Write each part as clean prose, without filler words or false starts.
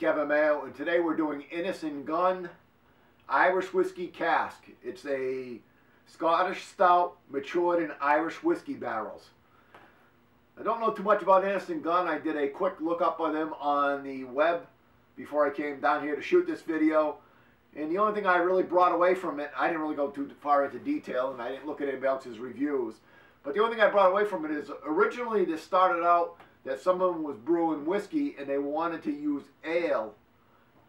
Kevin Mayo, and today we're doing Innis Gunn Irish Whiskey Cask. It's a Scottish stout matured in Irish whiskey barrels. I don't know too much about Innis Gunn. I did a quick look up on them on the web before I came down here to shoot this video. And the only thing I really brought away from it, I didn't really go too far into detail, and I didn't look at anybody else's reviews. But the only thing I brought away from it is originally this started out that someone was brewing whiskey and they wanted to use ale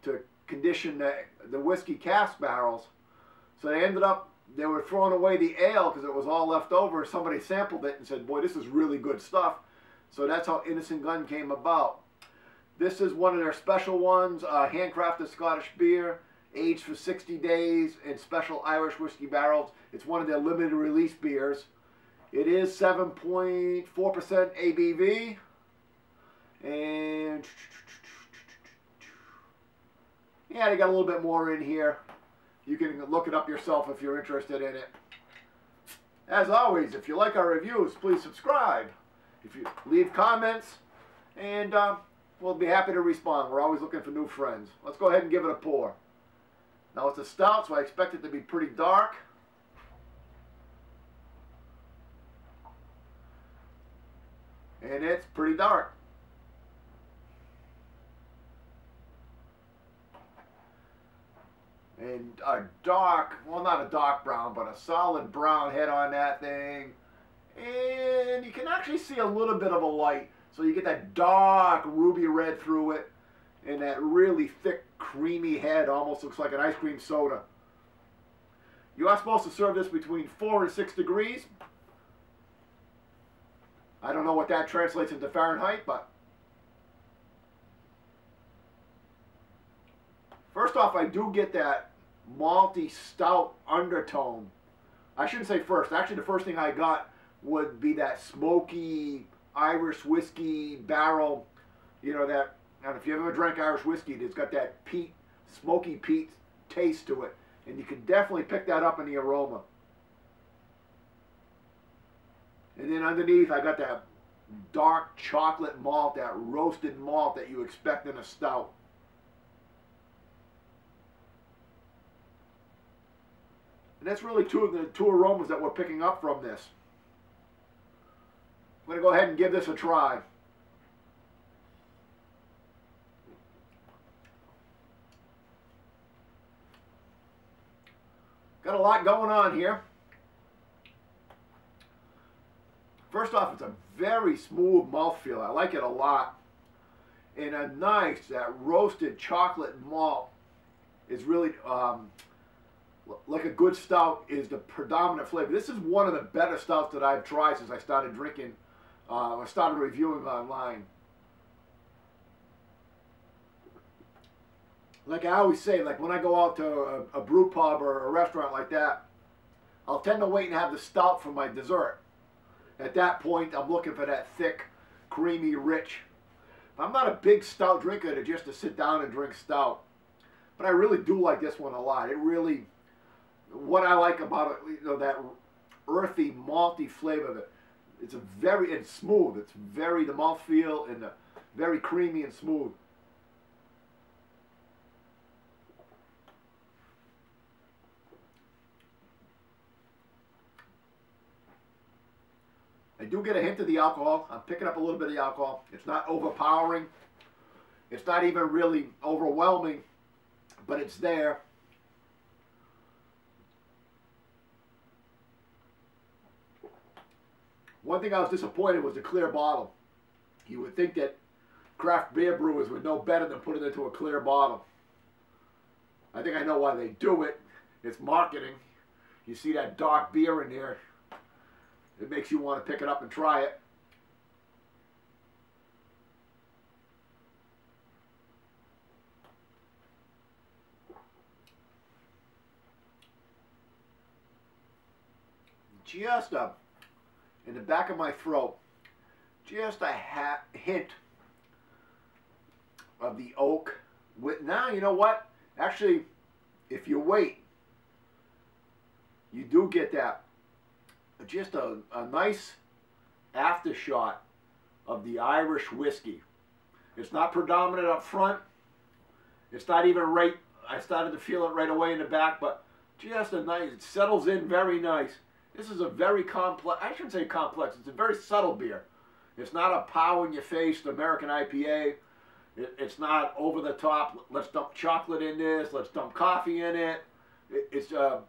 to condition the whiskey cask barrels. So they were throwing away the ale because it was all left over. Somebody sampled it and said, boy, this is really good stuff. So that's how Innis Gunn came about. This is one of their special ones, handcrafted Scottish beer, aged for 60 days in special Irish whiskey barrels. It's one of their limited release beers. It is 7.4% ABV. And yeah, they got a little bit more in here. You can look it up yourself if you're interested in it. As always, if you like our reviews, please subscribe. If you leave comments, and we'll be happy to respond. We're always looking for new friends. Let's go ahead and give it a pour. Now it's a stout, so I expect it to be pretty dark. And it's pretty dark. And a dark, well, not a dark brown, but a solid brown head on that thing. And you can actually see a little bit of a light. So you get that dark ruby red through it. And that really thick, creamy head almost looks like an ice cream soda. You are supposed to serve this between 4 and 6 degrees. I don't know what that translates into Fahrenheit, but first off, I do get that malty, stout undertone. I shouldn't say first. Actually, the first thing I got would be that smoky Irish whiskey barrel. You know, that, and if you ever drank Irish whiskey, it's got that peat, smoky peat taste to it. And you can definitely pick that up in the aroma. And then underneath, I got that dark chocolate malt, that roasted malt that you expect in a stout. And that's really the two aromas that we're picking up from this. I'm going to go ahead and give this a try. Got a lot going on here. First off, it's a very smooth mouthfeel. I like it a lot. And a nice, that roasted chocolate malt is really, like a good stout, is the predominant flavor. This is one of the better stouts that I've tried since I started drinking, I started reviewing online. Like I always say, like when I go out to a brew pub or a restaurant like that, I'll tend to wait and have the stout for my dessert. At that point, I'm looking for that thick, creamy, rich. I'm not a big stout drinker to sit down and drink stout. But I really do like this one a lot. It really, what I like about it, you know, that earthy, malty flavor of it. It's smooth. It's very, the mouthfeel and the very creamy and smooth. I do get a hint of the alcohol. I'm picking up a little bit of the alcohol. It's not overpowering. It's not even really overwhelming, but it's there. One thing I was disappointed was the clear bottle. You would think that craft beer brewers would know better than put it into a clear bottle. I think I know why they do it. It's marketing. You see that dark beer in there. It makes you want to pick it up and try it. Just in the back of my throat, just a hint of the oak. Now, you know what? Actually, if you wait, you do get that. Just a nice aftershot of the Irish whiskey. It's not predominant up front, It's not even right. I started to feel it right away in the back, but just a nice, it settles in very nice. This is a very complex, I shouldn't say complex, it's a very subtle beer. It's not a pow in your face American IPA. It's not over the top, let's dump chocolate in this, let's dump coffee in it. It's a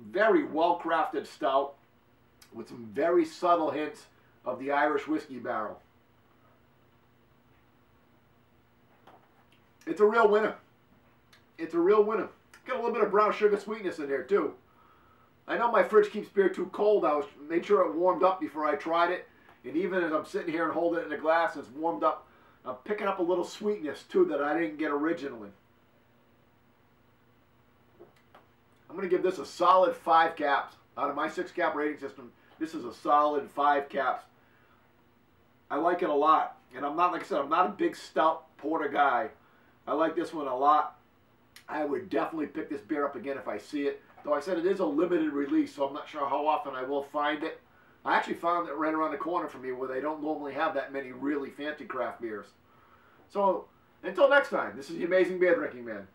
very well crafted stout with some very subtle hints of the Irish whiskey barrel. It's a real winner. It's a real winner. Got a little bit of brown sugar sweetness in there too. I know my fridge keeps beer too cold. I made sure it warmed up before I tried it. And even as I'm sitting here and holding it in the glass, it's warmed up. I'm picking up a little sweetness too that I didn't get originally. I'm going to give this a solid 5 caps. Out of my 6 cap rating system, this is a solid 5 caps. I like it a lot. And I'm not, like I said, I'm not a big stout porter guy. I like this one a lot. I would definitely pick this beer up again if I see it. Though I said it is a limited release, so I'm not sure how often I will find it. I actually found it right around the corner from me where they don't normally have that many really fancy craft beers. So, until next time, this is the Amazing Beer Drinking Man.